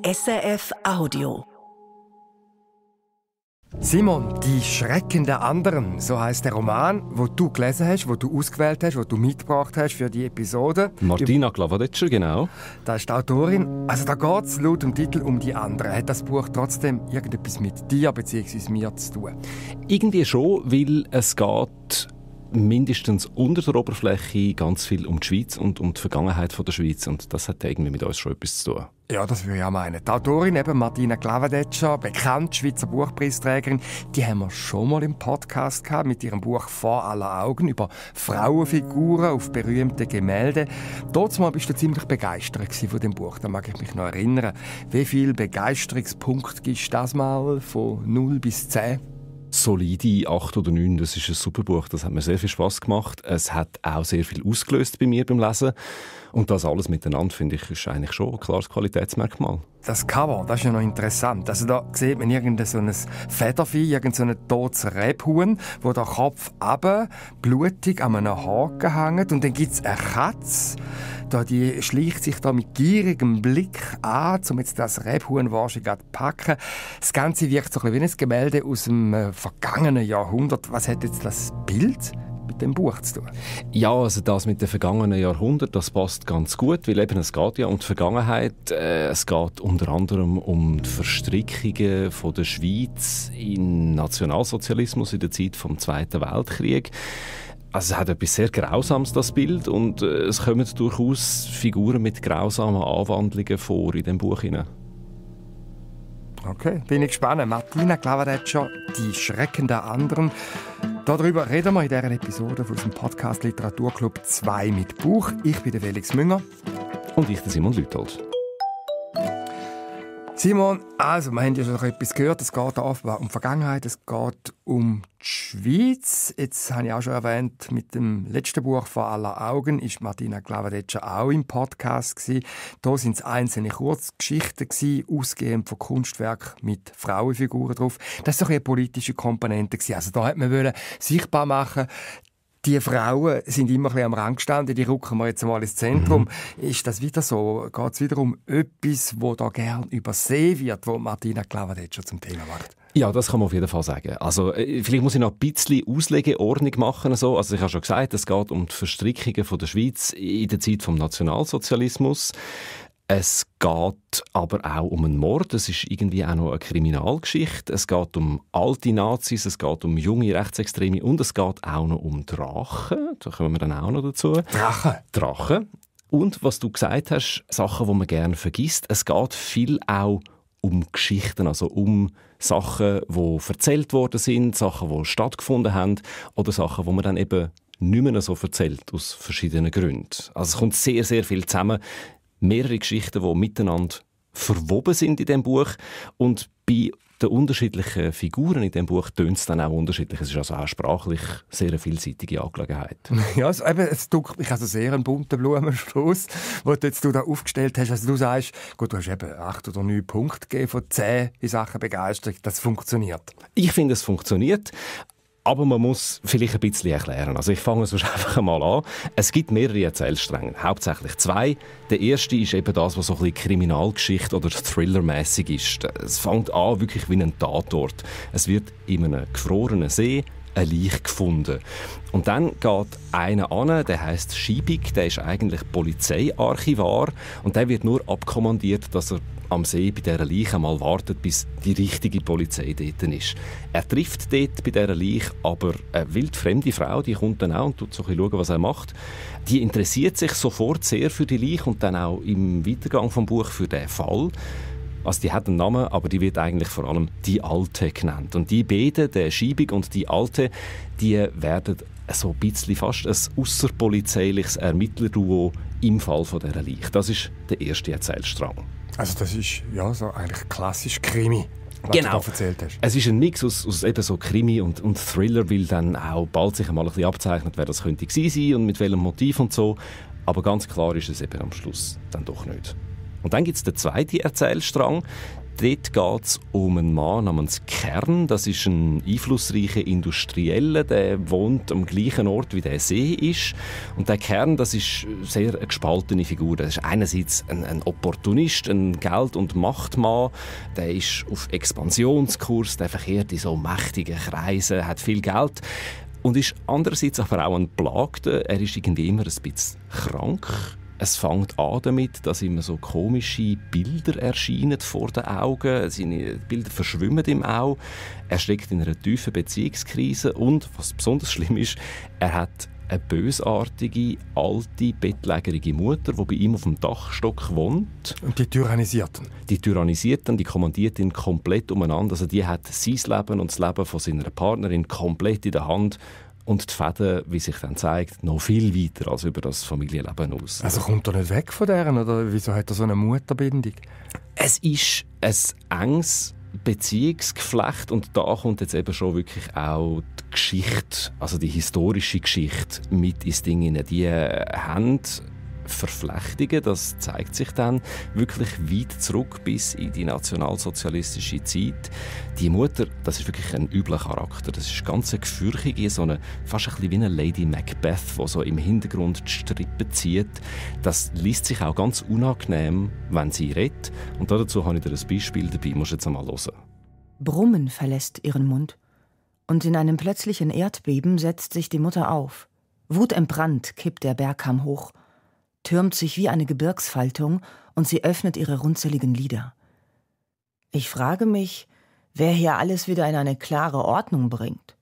SRF Audio. Simon, die Schrecken der anderen, so heisst der Roman, wo du gelesen hast, wo du ausgewählt hast, wo du mitgebracht hast für die Episode. Martina Glavadetscher, genau. Da ist die Autorin. Also da geht es laut dem Titel um die anderen. Hat das Buch trotzdem irgendetwas mit dir bzw. mir zu tun? Irgendwie schon, weil es geht mindestens unter der Oberfläche ganz viel um die Schweiz und um die Vergangenheit der Schweiz. Und das hat irgendwie mit uns schon etwas zu tun. Ja, das würde ich auch meinen. Die Autorin, eben Martina Glavadetscher, bekannt Schweizer Buchpreisträgerin, die haben wir schon mal im Podcast gehabt mit ihrem Buch «Vor aller Augen» über Frauenfiguren auf berühmte Gemälde. Dort mal bist du ziemlich begeistert von dem Buch, da mag ich mich noch erinnern. Wie viele Begeisterungspunkte gibst du das mal von 0 bis 10? Solide 8 oder 9, das ist ein super Buch. Das hat mir sehr viel Spass gemacht. Es hat auch sehr viel ausgelöst bei mir beim Lesen. Und das alles miteinander, finde ich, ist eigentlich schon ein klares Qualitätsmerkmal. Das Cover, das ist ja noch interessant. Also da sieht man irgendein so ein Federvieh, irgendein totes Rebhuhn, wo der Kopf runter, blutig an einem Haken hängt. Und dann gibt es eine Katze, die schleicht sich da mit gierigem Blick an, um jetzt das Rebhuhn wahrscheinlich zu packen. Das Ganze wirkt so ein bisschen wie ein Gemälde aus dem vergangenen Jahrhundert. Was hat jetzt das Bild mit dem Buch zu tun? Ja, also das mit den vergangenen Jahrhunderten, das passt ganz gut, weil eben es geht ja um die Vergangenheit. Es geht unter anderem um die Verstrickungen von der Schweiz in Nationalsozialismus in der Zeit vom Zweiten Weltkrieg. Also es hat etwas sehr Grausames, das Bild, und es kommen durchaus Figuren mit grausamen Anwandlungen vor in dem Buch hinein. Okay, bin ich gespannt. Martina Glavadetscher, «Die Schrecken der anderen». Darüber reden wir in dieser Episode von unserem Podcast Literaturclub 2 mit Buch. Ich bin der Felix Münger. Und ich, der Simon Lüthold. Simon, also, wir haben ja schon etwas gehört. Es geht offenbar um die Vergangenheit, es geht um die Schweiz. Jetzt habe ich auch schon erwähnt, mit dem letzten Buch «Vor aller Augen» ist Martina Glavadetscher auch im Podcast gewesen. Da sind es einzelne Kurzgeschichten gewesen, ausgehend von Kunstwerken mit Frauenfiguren drauf. Das war doch eine politische Komponente gewesen. Also da hat man sichtbar machen, die Frauen sind immer ein bisschen am Rand gestanden, die rücken wir jetzt mal ins Zentrum. Ist das wieder so? Geht es wieder um etwas, das da gern übersehen wird, was Martina Glavadetscher zum Thema macht? Ja, das kann man auf jeden Fall sagen. Also, vielleicht muss ich noch ein bisschen Auslegeordnung machen. Also ich habe schon gesagt, es geht um die Verstrickungen von der Schweiz in der Zeit des Nationalsozialismus. Es geht aber auch um einen Mord. Es ist irgendwie auch noch eine Kriminalgeschichte. Es geht um alte Nazis, es geht um junge Rechtsextreme und es geht auch noch um Drachen. Da kommen wir dann auch noch dazu. Drachen. Und was du gesagt hast, Sachen, die man gerne vergisst. Es geht viel auch um Geschichten, also um Sachen, die erzählt worden sind, Sachen, die stattgefunden haben oder Sachen, die man dann eben nicht mehr so erzählt, aus verschiedenen Gründen. Also es kommt sehr, sehr viel zusammen. Mehrere Geschichten, die miteinander verwoben sind in diesem Buch. Und bei den unterschiedlichen Figuren in diesem Buch tönt es dann auch unterschiedlich. Es ist also auch sprachlich sehr eine vielseitige Angelegenheit. Ja, also es dunkelt mich also sehr einen bunten Blumenstrauß, den du da aufgestellt hast. Also du sagst, gut, du hast eben 8 oder 9 Punkte gegeben von 10 in Sachen Begeisterung. Das funktioniert. Ich finde, es funktioniert. Aber man muss vielleicht ein bisschen erklären. Also ich fange sonst einfach einmal an. Es gibt mehrere Erzählstränge, hauptsächlich 2. Der erste ist eben das, was so ein bisschen Kriminalgeschichte oder Thrillermäßig ist. Es fängt an wirklich wie ein Tatort. Es wird in einem gefrorenen See ein Leich gefunden. Und dann geht einer an, der heisst Schiebig, der ist eigentlich Polizeiarchivar und der wird nur abkommandiert, dass er am See bei dieser Leiche mal wartet, bis die richtige Polizei dort ist. Er trifft dort bei dieser Leiche aber eine wildfremde Frau, die kommt dann auch und schaut so ein bisschen schauen, was er macht. Die interessiert sich sofort sehr für die Leiche und dann auch im Weitergang vom Buch für den Fall. Also die hat einen Namen, aber die wird eigentlich vor allem die Alte genannt. Und die beiden, der Schiebig und die Alte, die werden so ein bisschen fast ein ausserpolizeiliches Ermittlerduo im Fall von dieser Leiche. Das ist der erste Erzählstrang. Also das ist ja so eigentlich klassisch Krimi, was genau. du da erzählt hast. Es ist ein Mix aus eben so Krimi und Thriller, weil dann auch bald sich einmal ein bisschen abzeichnet, wer das könnte gewesen sein und mit welchem Motiv und so. Aber ganz klar ist es eben am Schluss dann doch nicht. Und dann gibt es den zweiten Erzählstrang. Dort geht es um einen Mann namens Kern. Das ist ein einflussreicher Industrieller, der wohnt am gleichen Ort, wie der See ist. Und der Kern, das ist sehr eine gespaltene Figur. Das ist einerseits ein Opportunist, ein Geld- und Machtmann. Der ist auf Expansionskurs, der verkehrt in so mächtigen Kreisen, hat viel Geld. Und ist andererseits aber auch ein Plagter. Er ist irgendwie immer ein bisschen krank. Es fängt an damit, dass immer so komische Bilder erscheinen vor den Augen. Seine Bilder verschwimmen im Auge. Er steckt in einer tiefen Beziehungskrise und, was besonders schlimm ist, er hat eine bösartige, alte, bettlägerige Mutter, die bei ihm auf dem Dachstock wohnt. Und die tyrannisiert ihn? Die tyrannisiert ihn, die kommandiert ihn komplett umeinander. Also die hat sein Leben und das Leben von seiner Partnerin komplett in der Hand. Und die Fäden, wie sich dann zeigt, noch viel weiter als über das Familienleben aus. Also kommt er nicht weg von deren, oder wieso hat er so eine Mutterbindung? Es ist ein enges Beziehungsgeflecht und da kommt jetzt eben schon wirklich auch die Geschichte, also die historische Geschichte mit ins Ding hinein. Die haben Verflechtungen, das zeigt sich dann wirklich weit zurück bis in die nationalsozialistische Zeit. Die Mutter, das ist wirklich ein übler Charakter. Das ist ganz eine gefürchtige, fast ein bisschen wie eine Lady Macbeth, die so im Hintergrund die Strippen zieht. Das liest sich auch ganz unangenehm, wenn sie redet. Und dazu habe ich dir ein Beispiel dabei, musst du jetzt einmal hören. Brummen verlässt ihren Mund. Und in einem plötzlichen Erdbeben setzt sich die Mutter auf. Wutentbrannt kippt der Bergkamm hoch, türmt sich wie eine Gebirgsfaltung und sie öffnet ihre runzeligen Lider. Ich frage mich, wer hier alles wieder in eine klare Ordnung bringt.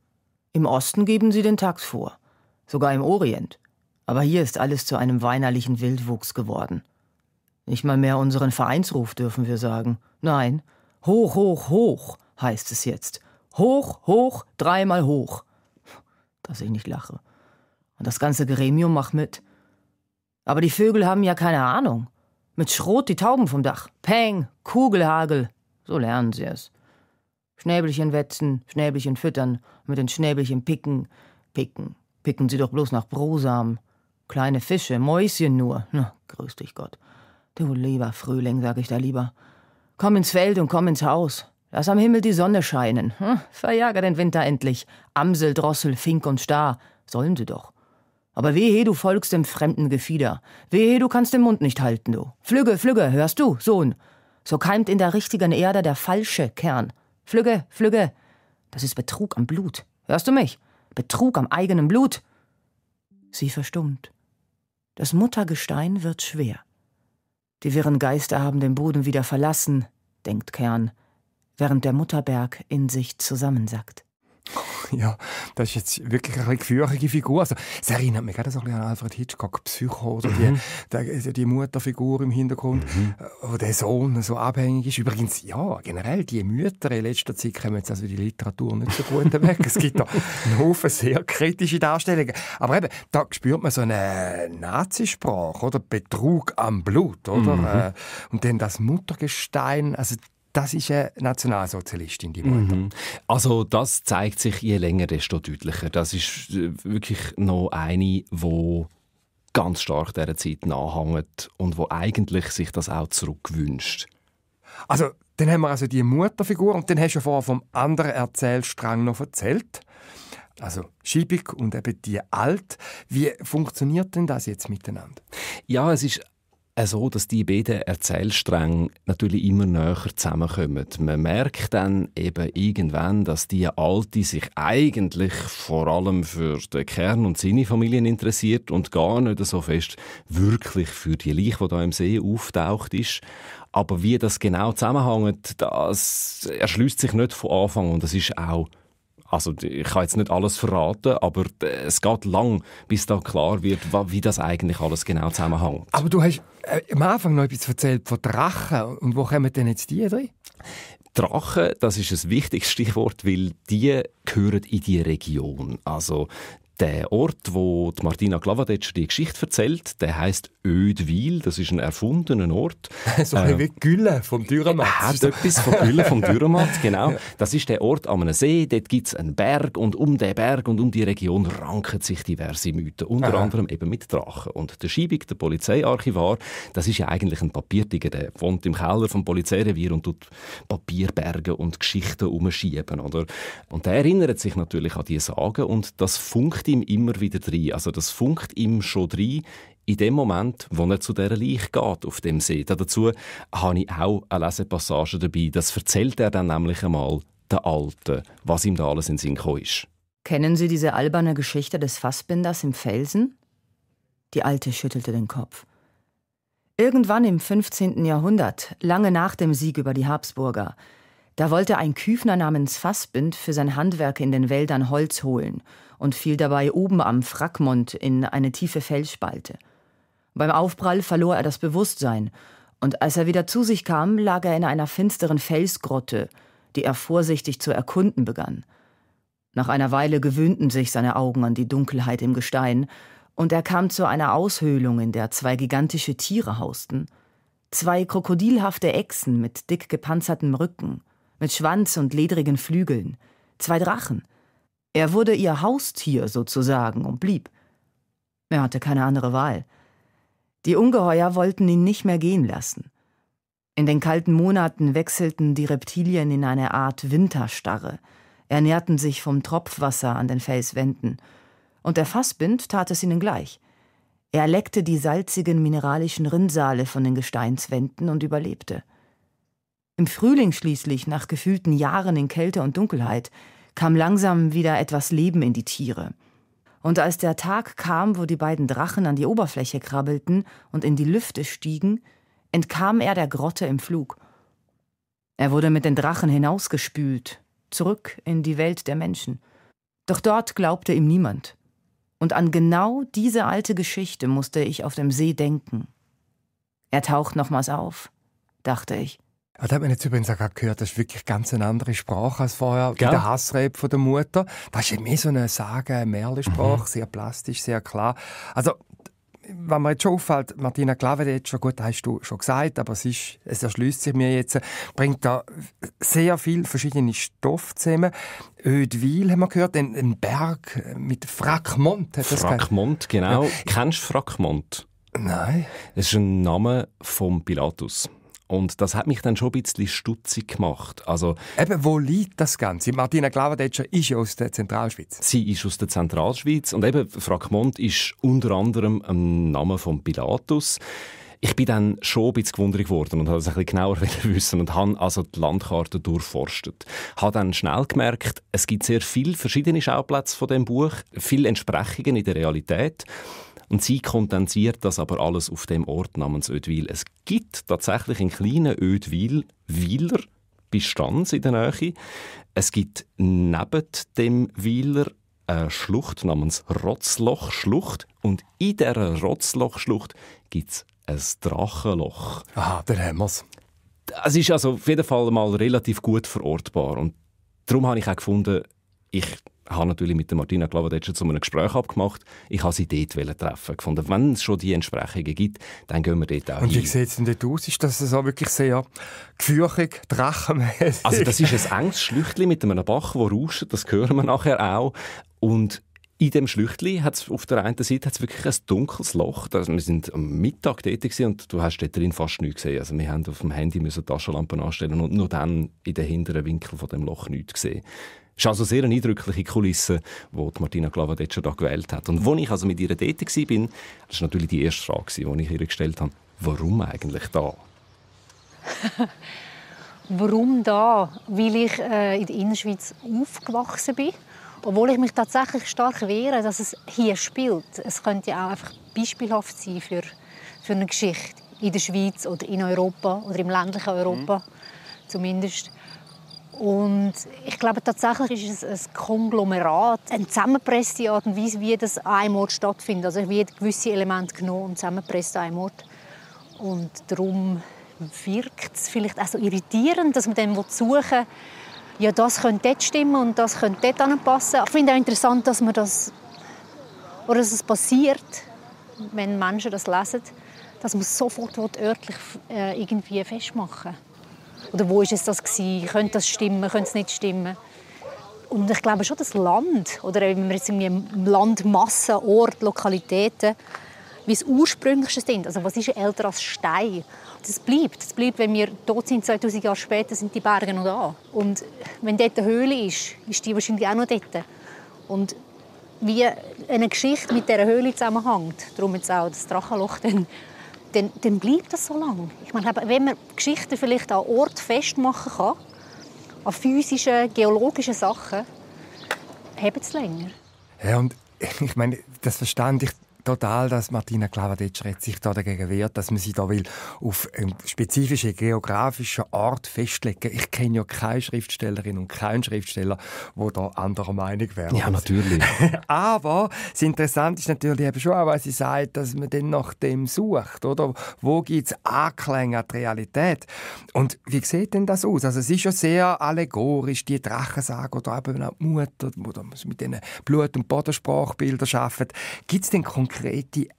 Im Osten geben sie den Takt vor, sogar im Orient. Aber hier ist alles zu einem weinerlichen Wildwuchs geworden. Nicht mal mehr unseren Vereinsruf dürfen wir sagen. Nein, hoch, hoch, hoch heißt es jetzt. Hoch, hoch, dreimal hoch. Dass ich nicht lache. Und das ganze Gremium macht mit. Aber die Vögel haben ja keine Ahnung. Mit Schrot die Tauben vom Dach. Peng, Kugelhagel. So lernen sie es. Schnäbelchen wetzen, Schnäbelchen füttern, mit den Schnäbelchen picken. Picken sie doch bloß nach Brosamen. Kleine Fische, Mäuschen nur. Na, grüß dich Gott. Du lieber Frühling, sag ich da lieber. Komm ins Feld und komm ins Haus. Lass am Himmel die Sonne scheinen. Verjage den Winter endlich. Amsel, Drossel, Fink und Star. Sollen sie doch. Aber wehe, du folgst dem fremden Gefieder. Wehe, du kannst den Mund nicht halten, du. Flügge, Flügge, hörst du, Sohn? So keimt in der richtigen Erde der falsche Kern. Flügge, Flügge. Das ist Betrug am Blut. Hörst du mich? Betrug am eigenen Blut. Sie verstummt. Das Muttergestein wird schwer. Die wirren Geister haben den Boden wieder verlassen, denkt Kern, während der Mutterberg in sich zusammensackt. Ja, das ist jetzt wirklich eine gefürchtige Figur. Also, es erinnert mich gerade so ein bisschen an Alfred Hitchcock, Psycho, oder die Mutterfigur im Hintergrund, wo der Sohn so abhängig ist. Übrigens, ja, generell, die Mütter in letzter Zeit kommen jetzt also die Literatur nicht so gut weg. Es gibt da einen Haufen sehr kritische Darstellungen. Aber eben, da spürt man so eine Nazisprache, oder? Betrug am Blut, oder? Und dann das Muttergestein, also das ist eine Nationalsozialistin, die Mutter. Also das zeigt sich je länger, desto deutlicher. Das ist wirklich noch eine, die ganz stark dieser Zeit nachhängt und wo eigentlich sich das auch zurückwünscht. Also, dann haben wir also die Mutterfigur und dann hast du ja vorher vom anderen Erzählstrang noch erzählt. Also Schiebig und eben die Alt. Wie funktioniert denn das jetzt miteinander? Ja, es ist so, dass die beiden Erzählstränge natürlich immer näher zusammenkommen. Man merkt dann eben irgendwann, dass die Alte sich eigentlich vor allem für den Kern und seine Familien interessiert und gar nicht so fest wirklich für die Leiche, die da im See auftaucht ist. Aber wie das genau zusammenhängt, das erschließt sich nicht von Anfang und es ist auch, also ich kann jetzt nicht alles verraten, aber es geht lang, bis da klar wird, wie das eigentlich alles genau zusammenhängt. Aber du hast am Anfang noch etwas erzählt von Drachen. Und wo kommen denn jetzt die drin? Drachen, das ist ein wichtiges Stichwort, weil die gehören in die Region. Also Der Ort, wo die Martina Glavadetscher die Geschichte erzählt, der heisst Oedwil. Das ist ein erfundener Ort. So ein wie Gülle vom Dürrenmatt. Hat etwas von Gülle vom Dürrenmatt, genau. Das ist der Ort an einem See. Dort gibt es einen Berg und um den Berg und um die Region ranken sich diverse Mythen. Unter anderem eben mit Drachen. Und der Schiebig, der Polizeiarchivar, das ist ja eigentlich ein Papiertiger. Der wohnt im Keller vom Polizeirevier und tut Papierberge und Geschichten umschieben, oder? Und der erinnert sich natürlich an diese Sagen und das funkt ihm immer wieder rein. Also das funkt ihm schon rein in dem Moment, wo er zu dieser Leiche geht auf dem See. Dazu habe ich auch eine Lesepassage dabei. Das erzählt er dann nämlich einmal der Alten, was ihm da alles in den Sinn gekommen ist. Kennen Sie diese alberne Geschichte des Fassbinders im Felsen? Die Alte schüttelte den Kopf. Irgendwann im 15. Jahrhundert, lange nach dem Sieg über die Habsburger, da wollte ein Küfner namens Fassbind für sein Handwerk in den Wäldern Holz holen und fiel dabei oben am Frackmond in eine tiefe Felsspalte. Beim Aufprall verlor er das Bewusstsein, und als er wieder zu sich kam, lag er in einer finsteren Felsgrotte, die er vorsichtig zu erkunden begann. Nach einer Weile gewöhnten sich seine Augen an die Dunkelheit im Gestein, und er kam zu einer Aushöhlung, in der 2 gigantische Tiere hausten. 2 krokodilhafte Echsen mit dick gepanzertem Rücken, mit Schwanz und ledrigen Flügeln. 2 Drachen. Er wurde ihr Haustier sozusagen und blieb. Er hatte keine andere Wahl. Die Ungeheuer wollten ihn nicht mehr gehen lassen. In den kalten Monaten wechselten die Reptilien in eine Art Winterstarre, ernährten sich vom Tropfwasser an den Felswänden. Und der Fassbind tat es ihnen gleich. Er leckte die salzigen mineralischen Rinnsale von den Gesteinswänden und überlebte. Im Frühling schließlich, nach gefühlten Jahren in Kälte und Dunkelheit, kam langsam wieder etwas Leben in die Tiere. Und als der Tag kam, wo die beiden Drachen an die Oberfläche krabbelten und in die Lüfte stiegen, entkam er der Grotte im Flug. Er wurde mit den Drachen hinausgespült, zurück in die Welt der Menschen. Doch dort glaubte ihm niemand. Und an genau diese alte Geschichte musste ich auf dem See denken. Er taucht nochmals auf, dachte ich. Ja, da hat man jetzt übrigens auch gehört, das ist wirklich ganz eine andere Sprache als vorher. Gell? Der Hassrap von der Mutter. Das ist ja mehr so eine Märchensprache, sehr plastisch, sehr klar. Also, was mir jetzt schon auffällt, Martina Glavadetscher, gut, das hast du schon gesagt, aber es erschließt sich mir jetzt, bringt da sehr viele verschiedene Stoffe zusammen. Oedwil haben wir gehört, ein Berg mit Frackmond. Frackmond, genau. Ja. Kennst du Frackmond? Nein. Das ist ein Name von Pilatus. Und das hat mich dann schon ein bisschen stutzig gemacht. Also, eben, wo liegt das Ganze? Martina Glavadetscher ist ja aus der Zentralschweiz. Sie ist aus der Zentralschweiz und eben Frackmond ist unter anderem ein Name von Pilatus. Ich bin dann schon ein bisschen gewundert geworden und wollte es ein bisschen genauer wissen und habe also die Landkarte durchforstet. Habe dann schnell gemerkt, es gibt sehr viele verschiedene Schauplätze von dem Buch, viele Entsprechungen in der Realität. Und sie kondensiert das aber alles auf dem Ort namens Oedwil. Es gibt tatsächlich einen kleinen Oedwil-Weiler Bestand in der Nähe. Es gibt neben dem Weiler eine Schlucht namens Rotzloch-Schlucht. Und in dieser Rotzloch-Schlucht gibt es ein Drachenloch. Aha, dann haben wir es. Es ist also auf jeden Fall mal relativ gut verortbar. Und darum habe ich auch gefunden, ich habe natürlich mit der Martina Glavadetscher zu einem Gespräch abgemacht. Ich wollte sie dort treffen. Gefunden, wenn es schon die Entsprechungen gibt, dann gehen wir dort auch hin. Und wie sieht es denn dort aus? Ist das so wirklich sehr gefürchtig, drachenmäßig? Also das ist ein enges Schlüchtchen mit einem Bach, der rauscht. Das hören wir nachher auch. Und in dem Schlüchtchen hat es auf der einen Seite hat's wirklich ein dunkles Loch. Also wir sind am Mittag tätig und du hast dort drin fast nichts gesehen. Also wir mussten auf dem Handy Taschenlampen anstellen und nur dann in den hinteren Winkel von dem Loch nichts gesehen. Es ist also sehr eine eindrückliche Kulisse, die Martina Glavadetscher da gewählt hat. Und als ich also mit ihr dort war, das war natürlich die erste Frage, die ich ihr gestellt habe. Warum eigentlich da? Warum da? Weil ich in der Innerschweiz aufgewachsen bin. Obwohl ich mich tatsächlich stark wehre, dass es hier spielt. Es könnte ja auch einfach beispielhaft sein für eine Geschichte in der Schweiz oder in Europa oder im ländlichen Europa zumindest. Und ich glaube tatsächlich ist es ein Konglomerat, eine zusammengepresste Art und Weise, wie das an einem Ort stattfindet. Also ich werde gewisse Elemente genommen und zusammengepresst an einem Ort. Und darum wirkt es vielleicht auch so irritierend, dass man dann suchen will, ja, das könnte dort stimmen und das könnte dort anpassen. Ich finde auch interessant, dass man das oder dass es passiert, wenn Menschen das lesen, dass man es sofort örtlich irgendwie festmachen will. Oder wo war es das gewesen? Könnte das stimmen? Könnte es nicht stimmen? Und ich glaube schon, das Land, oder wenn wir jetzt irgendwie Landmassen, Orte, Lokalitäten, wie es ursprünglichste sind, also was ist älter als Stein? Das bleibt, wenn wir tot sind, 2000 Jahre später, sind die Berge noch da. Und wenn dort eine Höhle ist, ist die wahrscheinlich auch noch dort. Und wie eine Geschichte mit dieser Höhle zusammenhängt, darum jetzt auch das Drachenloch, dann bleibt das so lange. Ich meine, wenn man Geschichten vielleicht an Ort festmachen kann, an physischen, geologischen Sachen, haben es länger. Ja, und ich meine, das verstand ich total, dass Martina Glavadetscher sich da dagegen wehrt, dass man sie da will auf einen spezifischen geografischen Ort festlegen. Ich kenne ja keine Schriftstellerin und keinen Schriftsteller, der da anderer Meinung wäre. Ja, natürlich. Aber das Interessante ist natürlich eben schon auch, weil sie sagt, dass man dann nach dem sucht, oder? Wo gibt es Anklänge an die Realität? Und wie sieht denn das aus? Also es ist ja sehr allegorisch, die Drachensage oder eben auch die Mutter, die mit diesen Blut- und Bodensprachbildern arbeitet. Gibt es denn konkrete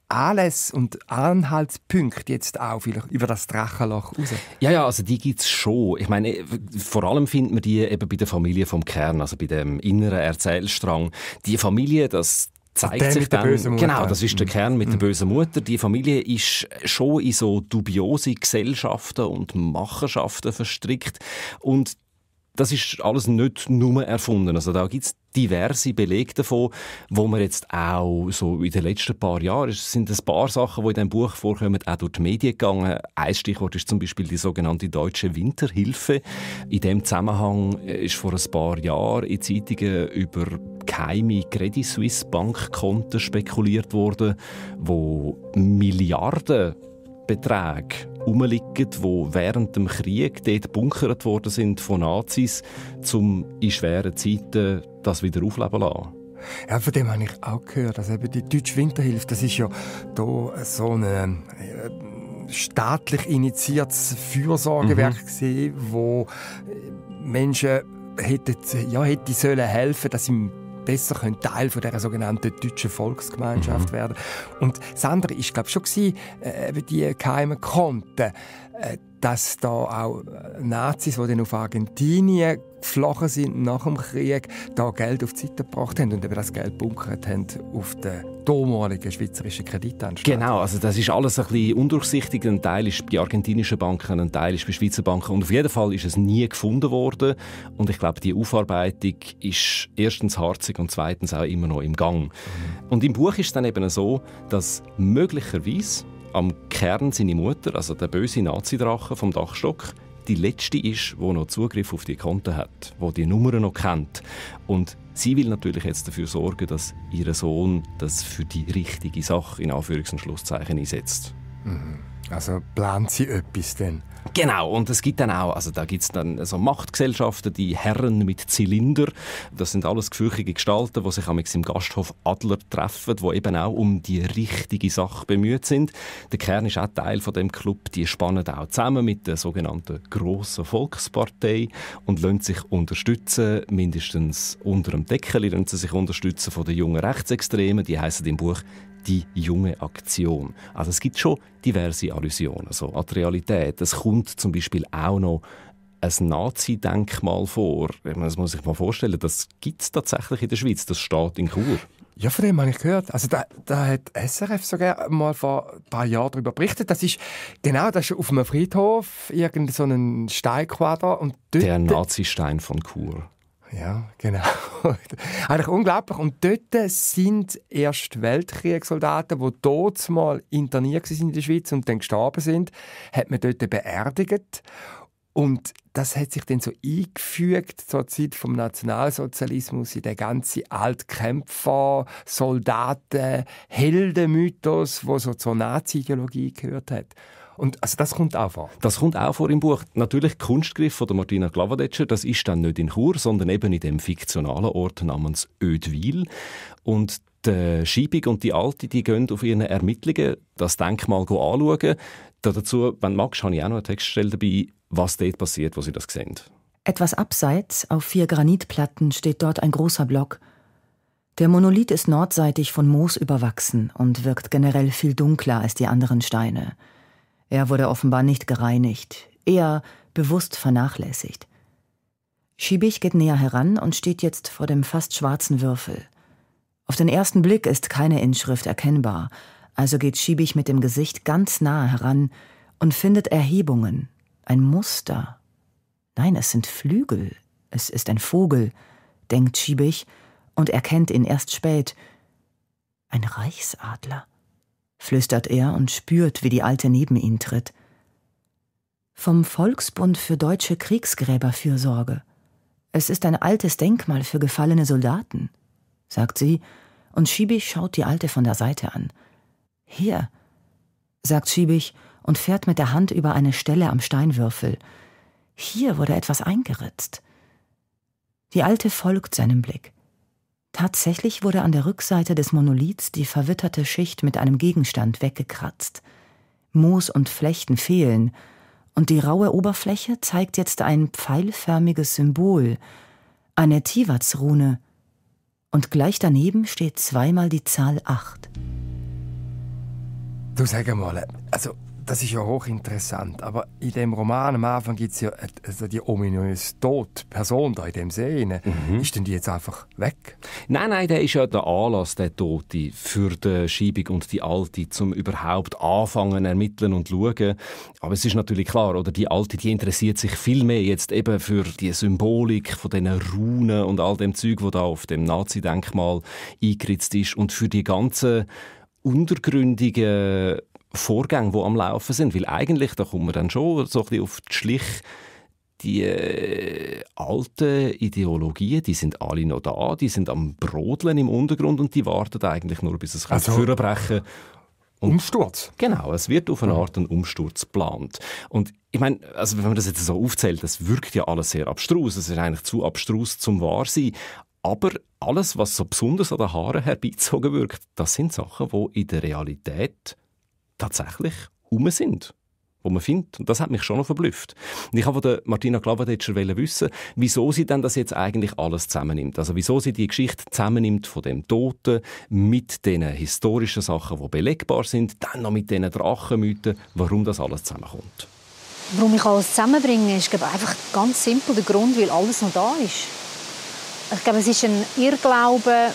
Anlässe und Anhaltspunkte jetzt auch vielleicht über das Drachenloch raus? Ja, also die gibt es schon. Ich meine, vor allem findet man die eben bei der Familie vom Kern, also bei dem inneren Erzählstrang. Die Familie, das zeigt sich dann, genau, das ist der Kern mit der bösen Mutter. Die Familie ist schon in so dubiose Gesellschaften und Machenschaften verstrickt. Und das ist alles nicht nur erfunden. Also da gibt es diverse Belege davon, wo man jetzt auch so in den letzten paar Jahren, es sind ein paar Sachen, die in diesem Buch vorkommen, auch durch die Medien gegangen. Ein Stichwort ist zum Beispiel die sogenannte Deutsche Winterhilfe. In diesem Zusammenhang ist vor ein paar Jahren in Zeitungen über geheime Credit Suisse Bankkonten spekuliert worden, wo Milliarden Beträge rumliegen, die während dem Krieg dort gebunkert worden sind von Nazis, um in schweren Zeiten das wieder aufleben zu lassen. Ja, von dem habe ich auch gehört. Also eben die Deutsche Winterhilfe, das ist ja da so ein staatlich initiiertes Fürsorgewerk gewesen, wo Menschen hätten sollen helfen, dass sie besser Teil von dieser sogenannten deutschen Volksgemeinschaft werden. Und das andere war, glaube ich, schon die geheimen Konten, dass da auch Nazis, die dann auf Argentinien geflohen sind nach dem Krieg, da Geld auf die Seite gebracht haben und eben das Geld bunkert haben auf der damaligen Schweizerischen Kreditanstalt. Genau, also das ist alles ein bisschen undurchsichtig. Ein Teil ist bei argentinischen Banken, ein Teil ist bei Schweizer Banken und auf jeden Fall ist es nie gefunden worden. Und ich glaube, die Aufarbeitung ist erstens harzig und zweitens auch immer noch im Gang. Und im Buch ist es dann eben so, dass möglicherweise am Kern seine Mutter, also der böse Nazi-Drache vom Dachstock, die letzte ist, die noch Zugriff auf die Konten hat, die die Nummern noch kennt. Und sie will natürlich jetzt dafür sorgen, dass ihr Sohn das für die richtige Sache in Anführungs- und Schlusszeichen einsetzt. Also plant sie etwas denn? Genau, und es gibt dann auch, also da gibt es dann so Machtgesellschaften, die Herren mit Zylinder. Das sind alles gefürchtige Gestalten, die sich im Gasthof Adler treffen, die eben auch um die richtige Sache bemüht sind. Der Kern ist auch Teil von dem Club. Die spannen auch zusammen mit der sogenannten Grossen Volkspartei und lassen sich unterstützen, mindestens unter dem Deckel, lassen sie sich unterstützen von den jungen Rechtsextremen. Die heissen im Buch «Die junge Aktion». Also es gibt schon diverse Allusionen also an die Realität. Es kommt zum Beispiel auch noch ein Nazi-Denkmal vor. Das muss ich mal vorstellen, das gibt es tatsächlich in der Schweiz. Das steht in Chur. Ja, von dem habe ich gehört. Also da hat SRF sogar mal vor ein paar Jahren darüber berichtet. Das ist auf einem Friedhof, irgend so ein Steinquader. Und dort, der Nazi-Stein von Chur. Ja, genau. Eigentlich unglaublich. Und dort sind erst Weltkriegssoldaten, die dort mal interniert waren in der Schweiz und dann gestorben sind, hat man dort beerdigt. Und das hat sich dann so eingefügt zur Zeit vom Nationalsozialismus in den ganzen Altkämpfer, Soldaten, Heldenmythos, wo so zur Nazi-Ideologie gehört hat. Und also das kommt auch vor. Das kommt auch vor im Buch. Natürlich Kunstgriff von der Martina Glavadetscher, das ist dann nicht in Chur, sondern eben in dem fiktionalen Ort namens Oedwil. Und die Schiebig und die Alte, die gehen auf ihren Ermittlungen das Denkmal anschauen. Dazu, wenn du magst, habe ich auch noch eine Textstelle dabei, was dort passiert, wo sie das sehen. Etwas abseits, auf 4 Granitplatten, steht dort ein großer Block. Der Monolith ist nordseitig von Moos überwachsen und wirkt generell viel dunkler als die anderen Steine. Er wurde offenbar nicht gereinigt, eher bewusst vernachlässigt. Schiebig geht näher heran und steht jetzt vor dem fast schwarzen Würfel. Auf den ersten Blick ist keine Inschrift erkennbar, also geht Schiebig mit dem Gesicht ganz nah heran und findet Erhebungen, ein Muster. Nein, es sind Flügel, es ist ein Vogel, denkt Schiebig und erkennt ihn erst spät. Ein Reichsadler, flüstert er und spürt, wie die Alte neben ihn tritt. Vom Volksbund für deutsche Kriegsgräberfürsorge. Es ist ein altes Denkmal für gefallene Soldaten, sagt sie, und Schiebig schaut die Alte von der Seite an. Hier, sagt Schiebig und fährt mit der Hand über eine Stelle am Steinwürfel. Hier wurde etwas eingeritzt. Die Alte folgt seinem Blick. Tatsächlich wurde an der Rückseite des Monoliths die verwitterte Schicht mit einem Gegenstand weggekratzt. Moos und Flechten fehlen, und die raue Oberfläche zeigt jetzt ein pfeilförmiges Symbol, eine Tivatsrune, und gleich daneben steht zweimal die Zahl 8. Du, sag mal, also das ist ja hochinteressant, aber in dem Roman am Anfang gibt es ja die ominöse Todperson da in dem See. Ist denn die jetzt einfach weg? Nein, der ist ja der Anlass, der Tote, für die Schiebig und die Alte, zum überhaupt anfangen, ermitteln und schauen. Aber es ist natürlich klar, oder die Alte, die interessiert sich viel mehr jetzt eben für die Symbolik von diesen Runen und all dem Zeug, das da auf dem Nazi-Denkmal eingeritzt ist, und für die ganzen untergründigen Vorgänge, die am Laufen sind. Weil eigentlich, da kommen wir dann schon so ein bisschen auf die Schlich, die alten Ideologien, die sind alle noch da, die sind am Brodeln im Untergrund und die warten eigentlich nur, bis es vorbrechen. Umsturz? Genau, es wird auf eine Art ein Umsturz geplant. Und ich meine, also wenn man das jetzt so aufzählt, das wirkt ja alles sehr abstrus. Es ist eigentlich zu abstrus zum Wahrsein. Aber alles, was so besonders an den Haaren herbeizogen wirkt, das sind Sachen, die in der Realität tatsächlich rum sind, wo man findet. Und das hat mich schon noch verblüfft. Und ich wollte von Martina Glavadetscher wissen, wieso sie denn das jetzt eigentlich alles zusammennimmt. Also wieso sie die Geschichte zusammennimmt von dem Toten mit den historischen Sachen, die belegbar sind, dann noch mit diesen Drachenmythen, warum das alles zusammenkommt. Warum ich alles zusammenbringe, ist einfach ganz simpel der Grund, weil alles noch da ist. Ich glaube, es ist ein Irrglaube,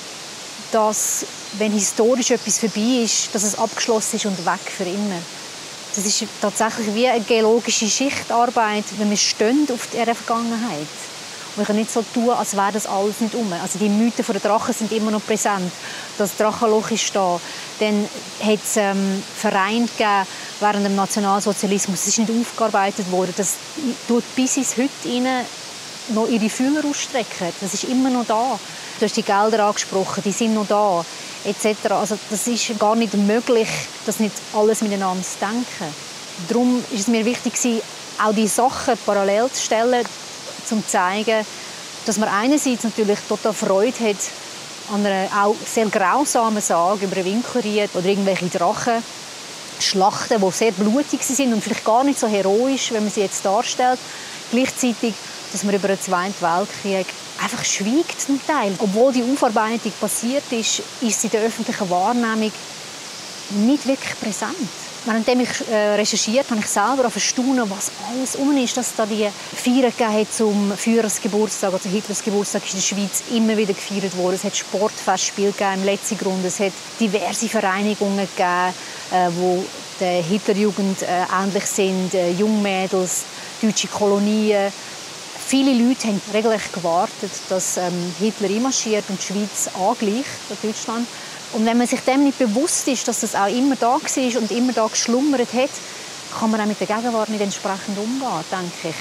dass, wenn historisch etwas vorbei ist, dass es abgeschlossen ist und weg für immer. Das ist tatsächlich wie eine geologische Schichtarbeit, wenn wir stehen auf der Vergangenheit. Und wir können nicht so tun, als wäre das alles nicht um. Also die Mythen der Drachen sind immer noch präsent. Das Drachenloch ist da. Dann hat es Vereine gegeben während dem Nationalsozialismus. Das ist nicht aufgearbeitet worden. Das tut bis ins Heute rein noch ihre Fühler ausstrecken. Das ist immer noch da. Du hast die Gelder angesprochen, die sind noch da, etc. Also das ist gar nicht möglich, das nicht alles miteinander zu denken. Darum ist es mir wichtig, auch die Sachen parallel zu stellen, um zu zeigen, dass man einerseits natürlich total Freude hat an einer auch sehr grausamen Sage über einen Winkelried oder irgendwelche Drachenschlachten, die sehr blutig sind und vielleicht gar nicht so heroisch, wenn man sie jetzt darstellt. Gleichzeitig, dass man über den Zweiten Weltkrieg einfach schweigt zum Teil. Obwohl die Aufarbeitung passiert ist, ist sie in der öffentlichen Wahrnehmung nicht wirklich präsent. Währenddem ich recherchiert habe, ich selber verstaunt, was alles um ist, dass es da die Feiern gegeben hat zum Führersgeburtstag, also Hitlers Geburtstag ist in der Schweiz immer wieder gefeiert worden. Es hat Sportfestspiele gegeben im Letzigrund, es hat diverse Vereinigungen gegeben, wo der Hitlerjugend ähnlich sind, Jungmädels, deutsche Kolonien. Viele Leute haben regelrecht gewartet, dass Hitler einmarschiert und die Schweiz angleicht an Deutschland. Und wenn man sich dem nicht bewusst ist, dass das auch immer da war und immer da geschlummert hat, kann man auch mit der Gegenwart nicht entsprechend umgehen, denke ich.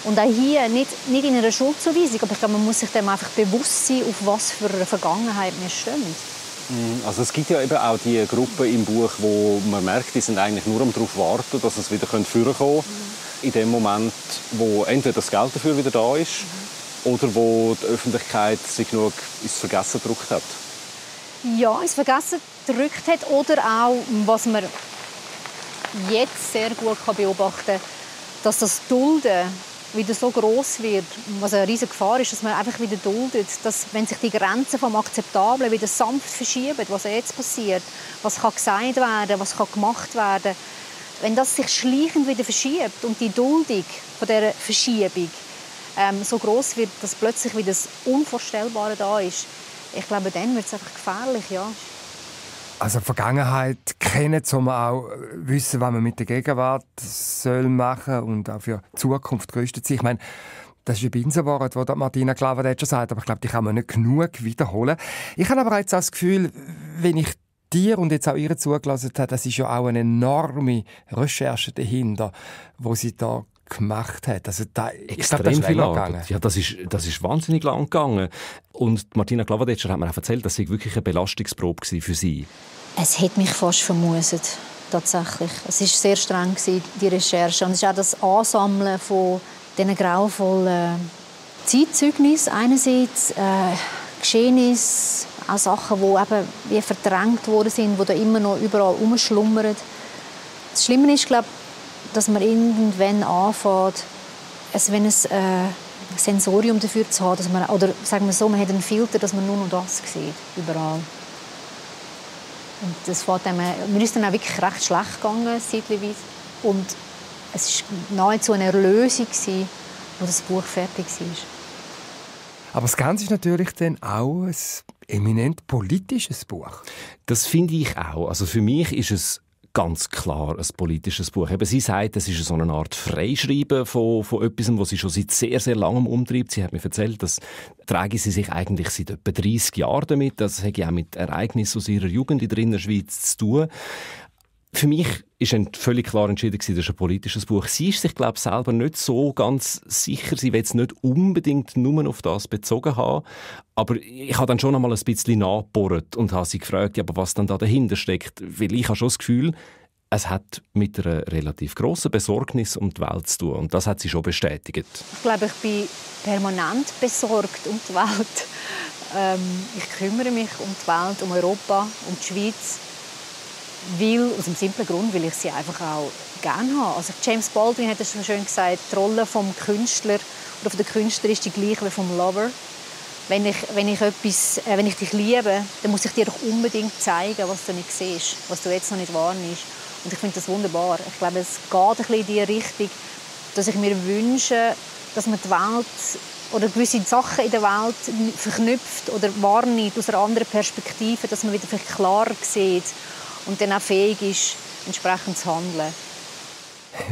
Und auch hier nicht in einer Schuldzuweisung, aber ich glaube, man muss sich dem einfach bewusst sein, auf was für eine Vergangenheit wir stehen. Also es gibt ja eben auch die Gruppen im Buch, wo man merkt, die sind eigentlich nur darauf warten, dass es wieder vorkommen könnte. In dem Moment, wo entweder das Geld dafür wieder da ist oder wo die Öffentlichkeit sich genug ins Vergessen gedrückt hat. Ja, ins Vergessen gedrückt hat oder auch, was man jetzt sehr gut beobachten kann, dass das Dulden wieder so groß wird, was eine riesige Gefahr ist, dass man einfach wieder duldet, dass, wenn sich die Grenzen vom Akzeptablen wieder sanft verschieben, was jetzt passiert, was kann gesagt werden, was kann gemacht werden, wenn das sich schleichend wieder verschiebt und die Duldung von dieser Verschiebung so groß wird, dass plötzlich wieder das Unvorstellbare da ist, ich glaube, dann wird es einfach gefährlich, ja. Also die Vergangenheit kennen, um auch wissen, was man mit der Gegenwart soll machen und auch für die Zukunft gerüstet sein. Ich meine, das ist ein Binsenwort, das Martina Klawadetscher sagt, aber ich glaube, die kann man nicht genug wiederholen. Ich habe aber jetzt auch das Gefühl, wenn ich dir und jetzt auch ihr zugelassen habe, das ist ja auch eine enorme Recherche dahinter, wo sie da gemacht hat. Also da extrem viel gegangen. Ja, das ist wahnsinnig lang gegangen. Und Martina Klawadetscher hat mir auch erzählt, dass es wirklich eine Belastungsprobe war für sie. Es hat mich fast vermutet, tatsächlich. Es war sehr streng, die Recherche. Und es ist auch das Ansammeln von diesen grauvollen Zeitzeugnissen. Einerseits Geschehnisse, auch Sachen, die eben wie verdrängt worden sind, die da immer noch überall herumschlummern. Das Schlimme ist, glaube ich, dass man irgendwann anfängt, ein Sensorium dafür zu haben, dass man, oder sagen wir so, man hat einen Filter, dass man nur noch das sieht, überall. Und das fängt einem, mir ist dann auch wirklich recht schlecht gegangen, zeitweise. Und es war nahezu eine Erlösung, wo das Buch fertig war. Aber das Ganze ist natürlich dann auch ein eminent politisches Buch. Das finde ich auch. Also für mich ist es ganz klar ein politisches Buch. Eben, sie sagt, es ist so eine Art Freischreiben von etwas, was sie schon seit sehr, sehr langem umtreibt. Sie hat mir erzählt, dass trage sie sich eigentlich seit etwa 30 Jahren damit. Das hat ja auch mit Ereignissen aus ihrer Jugend in der Innerschweiz zu tun. Für mich ist völlig klar entschieden, das ist ein politisches Buch. Sie ist sich, glaube ich, selber nicht so ganz sicher. Sie will es nicht unbedingt nur auf das bezogen haben. Aber ich habe dann schon einmal ein bisschen nachgebohrt und habe sie gefragt, ja, aber was dann da dahinter steckt. Weil ich habe schon das Gefühl, es hat mit einer relativ grossen Besorgnis um die Welt zu tun. Und das hat sie schon bestätigt. Ich glaube, ich bin permanent besorgt um die Welt. Ich kümmere mich um die Welt, um Europa, um die Schweiz. Aus dem simplen Grund, weil ich sie einfach auch gerne habe. Also James Baldwin hat es so schön gesagt, die Rolle vom Künstler oder von der Künstler ist die gleiche wie vom Lover. Wenn ich dich liebe, dann muss ich dir doch unbedingt zeigen, was du nicht siehst, was du jetzt noch nicht wahrnimmst. Und ich finde das wunderbar. Ich glaube, es geht ein bisschen in die Richtung, dass ich mir wünsche, dass man die Welt oder gewisse Sachen in der Welt verknüpft oder wahrnimmt aus einer anderen Perspektive, dass man wieder vielleicht klarer sieht und dann auch fähig ist, entsprechend zu handeln.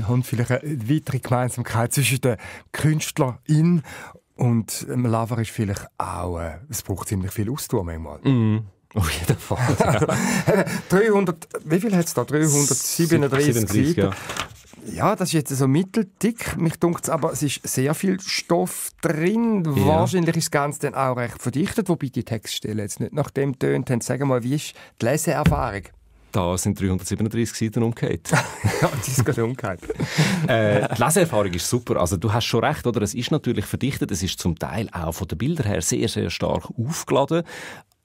Und vielleicht eine weitere Gemeinsamkeit zwischen der Künstlerin und dem Lover ist vielleicht auch, es braucht ziemlich viel Ausdauer manchmal. Auf jeden Fall. Ja. 300, wie viel hat es da? 337 Seiten. Ja. Ja, das ist jetzt so mitteldick. Mich dunkt es aber, es ist sehr viel Stoff drin. Ja. Wahrscheinlich ist das Ganze dann auch recht verdichtet, wobei die Textstellen jetzt nicht nach dem tönt haben. Sag mal, wie ist die Leseerfahrung? Da sind 337 Seiten umgekehrt. Ja, die ist gerade umgekehrt. Die Leseerfahrung ist super. Also, du hast schon recht, oder? Es ist natürlich verdichtet. Es ist zum Teil auch von den Bildern her sehr, sehr stark aufgeladen.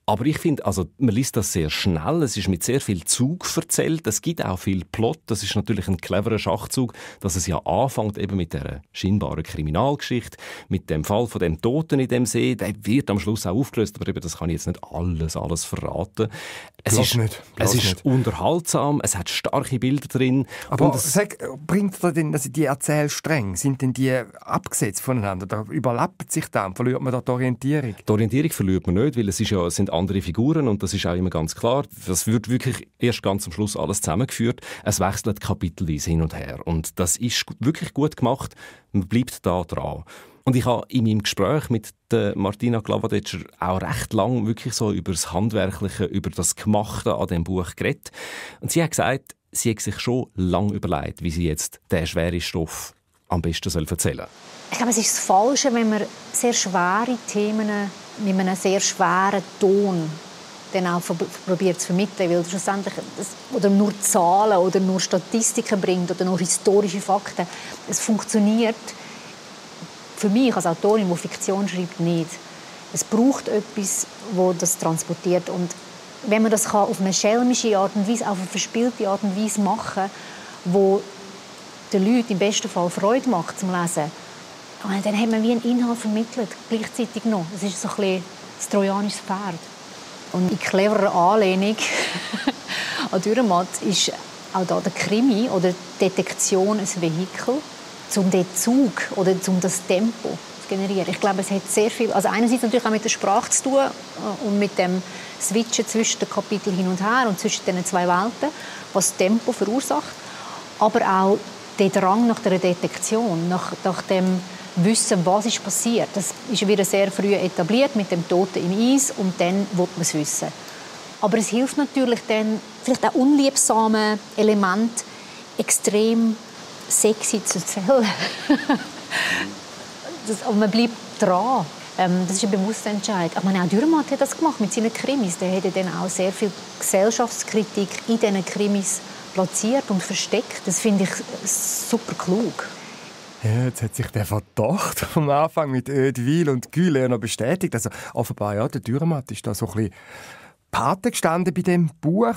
Aber ich finde, also, man liest das sehr schnell. Es ist mit sehr viel Zug erzählt. Es gibt auch viel Plot. Das ist natürlich ein cleverer Schachzug, dass es ja anfängt eben mit der scheinbaren Kriminalgeschichte, mit dem Fall von dem Toten in dem See. Der wird am Schluss auch aufgelöst, aber eben, das kann ich jetzt nicht alles verraten. Es ist unterhaltsam, es hat starke Bilder drin. Aber bringt da denn also die Erzählstränge, sind denn die abgesetzt voneinander? Da überlappt sich da und verliert man da die Orientierung? Die Orientierung verliert man nicht, weil es sind andere Figuren und das ist auch immer ganz klar. Das wird wirklich erst ganz am Schluss alles zusammengeführt. Es wechselt kapitelweise hin und her und das ist wirklich gut gemacht. Man bleibt da dran. Und ich habe in meinem Gespräch mit der Martina Klawadetscher auch recht lang wirklich so über das Handwerkliche, über das Gemachte an diesem Buch geredet. Und sie hat gesagt, sie hat sich schon lange überlegt, wie sie jetzt diesen schweren Stoff am besten erzählen soll. Ich glaube, es ist das Falsche, wenn man sehr schwere Themen mit einem sehr schweren Ton dann auch probiert zu vermitteln, weil schlussendlich oder nur Zahlen oder nur Statistiken bringt oder nur historische Fakten. Es funktioniert für mich als Autorin, die Fiktion schreibt, nicht. Es braucht etwas, das das transportiert. Und wenn man das auf eine schelmische Art und Weise, auf eine verspielte Art und Weise machen kann, wo den Leuten im besten Fall Freude macht zum Lesen, Und dann hat man wie einen Inhalt vermittelt, gleichzeitig noch. Es ist so ein bisschen das trojanische Pferd. Und in cleverer Anlehnung an Dürrenmatt ist auch da der Krimi oder die Detektion ein Vehikel, um den Zug oder um das Tempo zu generieren. Ich glaube, es hat sehr viel, also einerseits natürlich auch mit der Sprache zu tun und mit dem Switchen zwischen den Kapiteln hin und her und zwischen den zwei Welten, was Tempo verursacht, aber auch der Drang nach der Detektion, nach dem Wissen, was ist passiert. Das ist wieder sehr früh etabliert mit dem Toten im Eis und dann will man es wissen. Aber es hilft natürlich dann, vielleicht auch unliebsame Elemente extrem sexy zu erzählen. Und man bleibt dran. Das ist ein bewusster Entscheid. Ich meine, auch Dürrenmatt hat das gemacht mit seinen Krimis. Der hat dann auch sehr viel Gesellschaftskritik in diesen Krimis platziert und versteckt. Das finde ich super klug. Ja, jetzt hat sich der Verdacht vom Anfang mit Oedwil und Gülé noch bestätigt. Also offenbar, ja, der Dürrenmatt ist da so ein bisschen Pate gestanden bei dem Buch.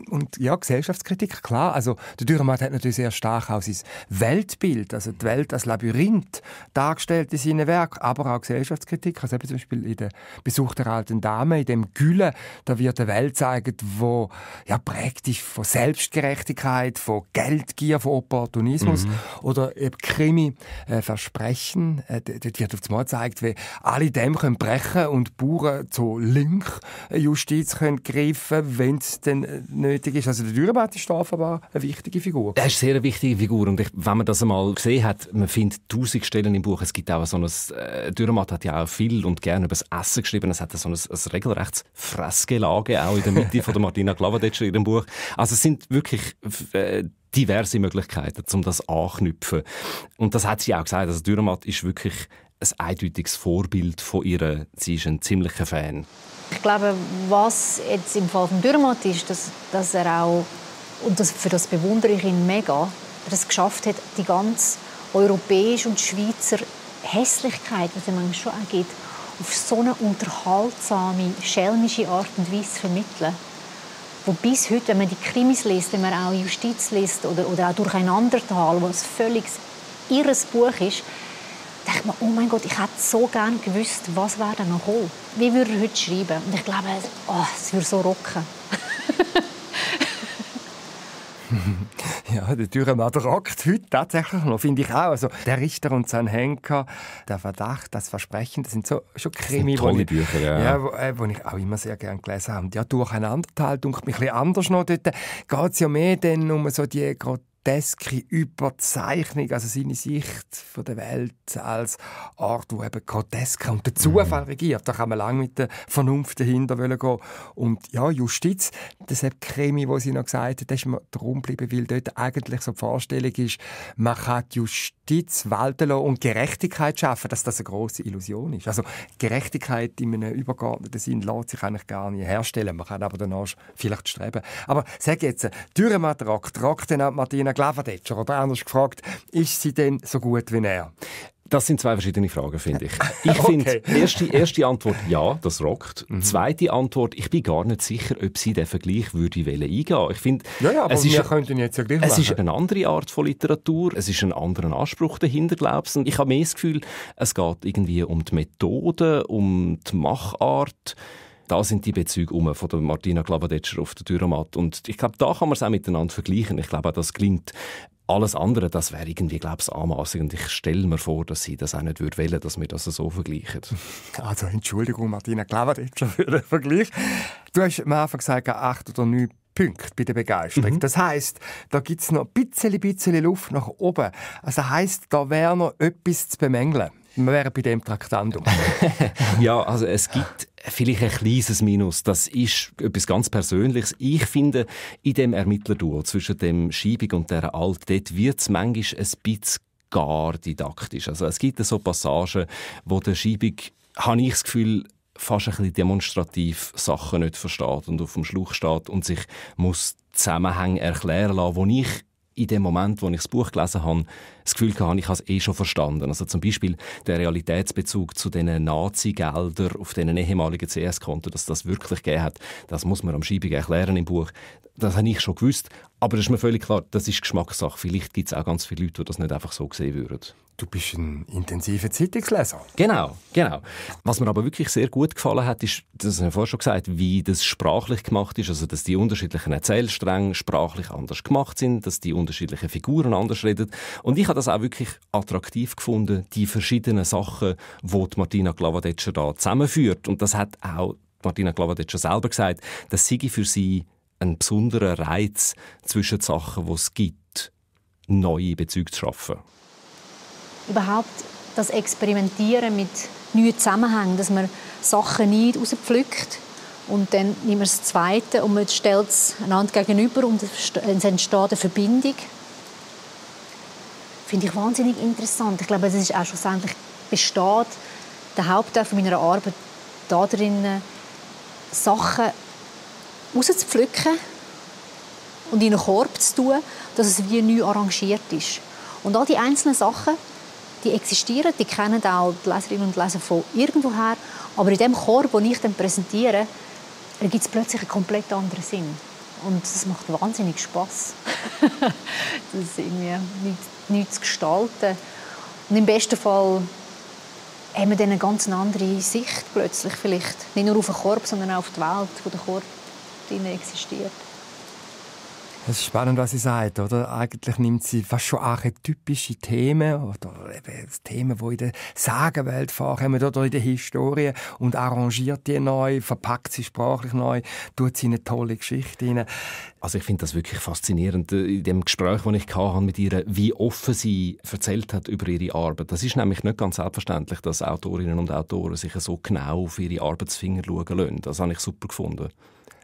Und ja, Gesellschaftskritik, klar. Also der Dürrenmatt hat natürlich sehr stark auch sein Weltbild, also die Welt als Labyrinth dargestellt in seinen Werken, aber auch Gesellschaftskritik. Also eben zum Beispiel in der Besuch der alten Dame, in dem Gülle, da wird eine Welt gezeigt, die ja, prägt ist von Selbstgerechtigkeit, von Geldgier, von Opportunismus. Oder eben Krimi, Versprechen. Dort wird auf einmal gezeigt, wie alle dem können brechen und Bauern zur Lynchjustiz können greifen, wenn es dann nötig ist. Also der Dürrenmatt ist offenbar eine wichtige Figur. Er ist eine sehr wichtige Figur und wenn man das einmal gesehen hat, man findet 1000 Stellen im Buch. Es gibt auch so ein Dürrenmatt hat ja auch viel und gerne über das Essen geschrieben. Es hat so ein regelrechtes Fressgelage auch in der Mitte von der Martina Glavadetscher in dem Buch. Also es sind wirklich diverse Möglichkeiten, um das anknüpfen. Und das hat sie auch gesagt. Also Dürrenmatt ist wirklich ein eindeutiges Vorbild von ihr. Sie ist ein ziemlicher Fan. Ich glaube, was jetzt im Fall von Dürrenmatt ist, dass er auch, und für das bewundere ich ihn mega, dass er es geschafft hat, die ganze europäische und Schweizer Hässlichkeit, die es manchmal schon auch gibt, auf so eine unterhaltsame, schelmische Art und Weise zu vermitteln. Wo bis heute, wenn man die Krimis liest, wenn man auch Justiz liest oder auch Durcheinandertal, was völlig irres Buch ist, denkt man, oh mein Gott, ich hätte so gerne gewusst, was wäre denn noch gekommen. Wie würde er heute schreiben? Und ich glaube, es würde so rocken. Ja, der Dürrenmatt rockt heute tatsächlich noch, finde ich auch. Also der Richter und sein Henker, der Verdacht, das Versprechen, das sind so schon Krimi, tolle Bücher, ja. Wo ich auch immer sehr gerne gelesen habe. Und ja, Durcheinandertal, dunkelt mich ein bisschen anders noch. Dort geht es ja mehr denn um so die groteske Überzeichnung, also seine Sicht von der Welt als Art, wo eben grotesk und der Zufall regiert. Da kann man lange mit der Vernunft dahinter gehen. Und ja, Justiz, das ist Krimi, wo sie noch gesagt hat, das ist mir darum geblieben, weil dort eigentlich so die Vorstellung ist, man kann die Justiz walten lassen und Gerechtigkeit schaffen, dass das eine grosse Illusion ist. Also Gerechtigkeit in einem übergeordneten Sinn lässt sich eigentlich gar nicht herstellen. Man kann aber danach vielleicht streben. Aber sag jetzt, Dürrenmatt rockt denn auch Martina Glavadetscher? Oder anders gefragt, ist sie denn so gut wie er? Das sind zwei verschiedene Fragen, finde ich. Ich finde, erste Antwort, ja, das rockt. Zweite Antwort, ich bin gar nicht sicher, ob sie den Vergleich würde eingehen. Ich finde, ja, aber wir könnten jetzt ja gleich machen. Es ist eine andere Art von Literatur, es ist ein anderer Anspruch dahinter, glaubst du. Ich habe mehr das Gefühl, es geht irgendwie um die Methode, um die Machart. Da sind die Bezüge von der Martina Glavadetscher auf der Dürrenmatt. Und ich glaube, da kann man es auch miteinander vergleichen. Ich glaube, das gelingt. Alles andere, das wäre irgendwie, glaube ich, anmassend. Und ich stelle mir vor, dass sie das auch nicht wollen würde, dass wir das so vergleichen. Also, Entschuldigung, Martina Glavadetscher für den Vergleich. Du hast am Anfang gesagt, 8 oder 9 Punkte bei der Begeisterung. Das heisst, da gibt es noch ein bisschen Luft nach oben. Also heisst, da wäre noch etwas zu bemängeln. Wir wären bei dem Traktandum. Ja, also es gibt vielleicht ein kleines Minus. Das ist etwas ganz Persönliches. Ich finde, in dem Ermittlerduo zwischen dem Schiebig und der Alt, dort wird es manchmal ein bisschen gar didaktisch. Also es gibt so Passagen, wo der Schiebig, habe ich das Gefühl, fast ein bisschen demonstrativ Sachen nicht versteht und auf dem Schlauch steht und sich muss Zusammenhänge erklären lassen, wo ich in dem Moment, wo ich das Buch gelesen habe, das Gefühl hatte, ich habe es schon verstanden. Also zum Beispiel der Realitätsbezug zu diesen Nazi-Geldern auf diesen ehemaligen CS-Konten, dass das wirklich gegeben hat, das muss man am Schiebig erklären im Buch. Das habe ich schon gewusst. Aber es ist mir völlig klar, das ist Geschmackssache. Vielleicht gibt es auch ganz viele Leute, die das nicht einfach so sehen würden. Du bist ein intensiver Zeitungsleser. Genau. Was mir aber wirklich sehr gut gefallen hat, ist, das habe ich vorhin schon gesagt, wie das sprachlich gemacht ist, also dass die unterschiedlichen Erzählstränge sprachlich anders gemacht sind, dass die unterschiedlichen Figuren anders reden. Und ich habe das auch wirklich attraktiv gefunden, die verschiedenen Sachen, die Martina Glavadetscher da zusammenführt. Und das hat auch Martina Glavadetscher selber gesagt, das sei für sie ein besonderer Reiz zwischen den Sachen, die es gibt, neue Bezüge zu schaffen. Überhaupt das Experimentieren mit neuen Zusammenhängen, dass man Sachen nicht rauspflückt und dann nimmt man das Zweite und man stellt es einander gegenüber und es entsteht eine Verbindung. Finde ich wahnsinnig interessant. Ich glaube, das ist auch schlussendlich besteht der Hauptteil von meiner Arbeit darin, Sachen rauszupflücken und in einen Korb zu tun, dass es wie neu arrangiert ist. Und all die einzelnen Sachen, die existieren, die kennen auch die Leserinnen und Leser von irgendwoher. Aber in dem Korb, den ich dann präsentiere, gibt es plötzlich einen komplett anderen Sinn. Und das macht wahnsinnig Spass. Das ist irgendwie nichts zu gestalten. Und im besten Fall haben wir dann eine ganz andere Sicht plötzlich vielleicht. Nicht nur auf den Korb, sondern auch auf die Welt, wo der Korb drin existiert. Es ist spannend, was sie sagt, oder? Eigentlich nimmt sie fast schon archetypische Themen oder eben Themen, die in der Sagenwelt vorkommen oder in der Historie und arrangiert die neu, verpackt sie sprachlich neu, tut sie in eine tolle Geschichte rein. Also ich finde das wirklich faszinierend, in dem Gespräch, das ich mit ihr, wie offen sie erzählt hat über ihre Arbeit. Das ist nämlich nicht ganz selbstverständlich, dass Autorinnen und Autoren sich so genau auf ihre Arbeitsfinger schauen lassen. Das habe ich super gefunden.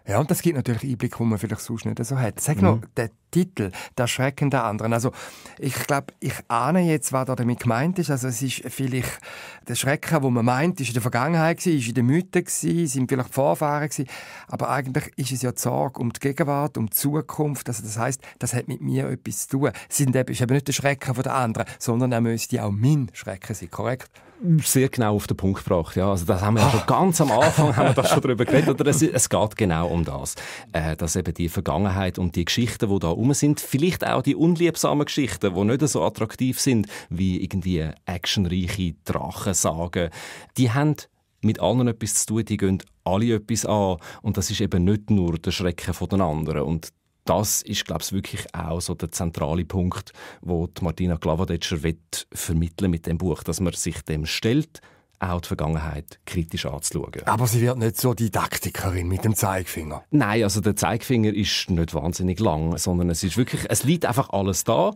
Ja, und das gibt natürlich Einblick, den man vielleicht sonst nicht so hat. Sag noch, der Titel, «Der Schrecken der anderen». Also, ich glaube, ich ahne jetzt, was da damit gemeint ist. Also, es ist vielleicht der Schrecken, den man meint, ist in der Vergangenheit gewesen, ist in den Mythen gewesen, sind vielleicht Vorfahren gewesen. Aber eigentlich ist es ja die Sorge um die Gegenwart, um die Zukunft. Also, das heisst, das hat mit mir etwas zu tun. Es ist eben nicht der Schrecken der anderen, sondern er müsste auch mein Schrecken sein, korrekt? Sehr genau auf den Punkt gebracht. Ja, also das haben wir ja schon ganz am Anfang haben wir das schon darüber geredet. Oder es geht genau um das. Dass eben die Vergangenheit und die Geschichten, die da rum sind, vielleicht auch die unliebsamen Geschichten, die nicht so attraktiv sind, wie irgendwie actionreiche Drachensagen, die haben mit allen etwas zu tun, die gehen alle etwas an. Und das ist eben nicht nur der Schrecken der anderen. Und das ist, glaube ich, wirklich auch so der zentrale Punkt, wo die Martina Glavadetscher vermitteln mit dem Buch, dass man sich dem stellt, auch die Vergangenheit kritisch anzuschauen. Aber sie wird nicht so Didaktikerin mit dem Zeigefinger. Nein, also der Zeigefinger ist nicht wahnsinnig lang, sondern es liegt einfach alles da.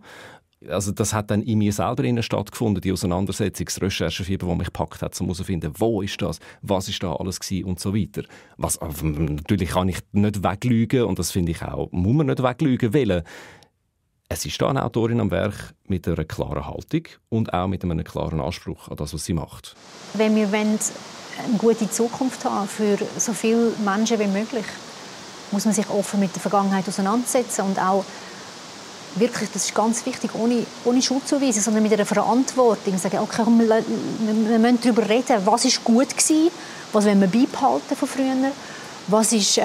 Also das hat dann in mir selber stattgefunden, die Auseinandersetzung, das Recherchefieber, das mich gepackt hat, um herauszufinden, wo ist das, was ist da alles gewesen und so weiter. Natürlich kann ich nicht weglügen und das finde ich auch, muss man nicht weglügen, weil es ist da eine Autorin am Werk mit einer klaren Haltung und auch mit einem klaren Anspruch an das, was sie macht. Wenn wir eine gute Zukunft haben für so viele Menschen wie möglich, muss man sich offen mit der Vergangenheit auseinandersetzen und auch wirklich, das ist ganz wichtig, ohne Schuld zu weisen, sondern mit einer Verantwortung. Sagen, okay, wir müssen darüber reden, was war gut gewesen, was wollen wir beibehalten von früher, was ist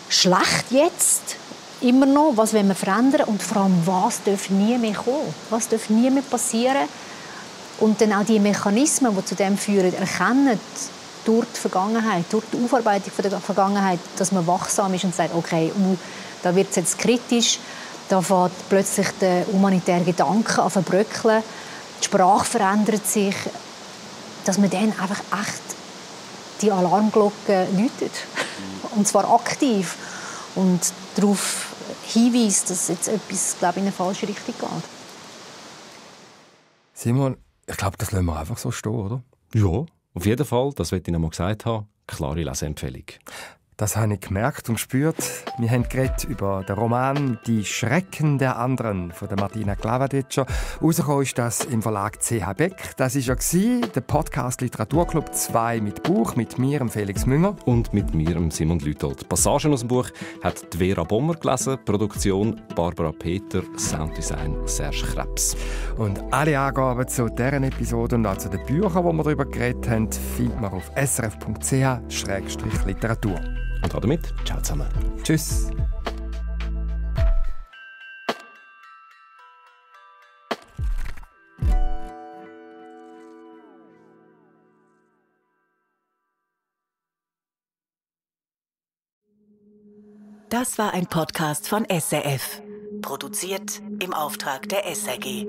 schlecht jetzt, immer noch, was wollen wir verändern und vor allem, was darf nie mehr kommen, was darf nie mehr passieren. Und dann auch die Mechanismen, die zu dem führen, erkennen durch die Vergangenheit, durch die Aufarbeitung der Vergangenheit, dass man wachsam ist und sagt, okay, da wird es jetzt kritisch, da fängt plötzlich der humanitäre Gedanke an zu verbröckeln, die Sprache verändert sich, dass man dann einfach echt die Alarmglocke läutet. Und zwar aktiv. Und darauf hinweist, dass jetzt etwas, glaube ich, in eine falsche Richtung geht. Simon, ich glaube, das lassen wir einfach so stehen, oder? Ja, auf jeden Fall, das wollte ich noch mal gesagt haben, klare Leseempfehlung. Das habe ich gemerkt und gespürt. Wir haben geredet über den Roman «Die Schrecken der anderen» von der Martina Glavadetscher. Rausgekommen ist das im Verlag CH Beck. Das war ja der Podcast Literaturclub 2 mit Buch, mit mir, Felix Münger. Und mit mir, Simon Lütold. Passagen aus dem Buch hat Vera Bommer gelesen, Produktion Barbara Peter, Sounddesign Serge Krebs. Und alle Angaben zu dieser Episode und auch zu den Büchern, die wir darüber geredet haben, findet man auf srf.ch/literatur. Und damit, ciao zusammen. Tschüss. Das war ein Podcast von SRF. Produziert im Auftrag der SRG.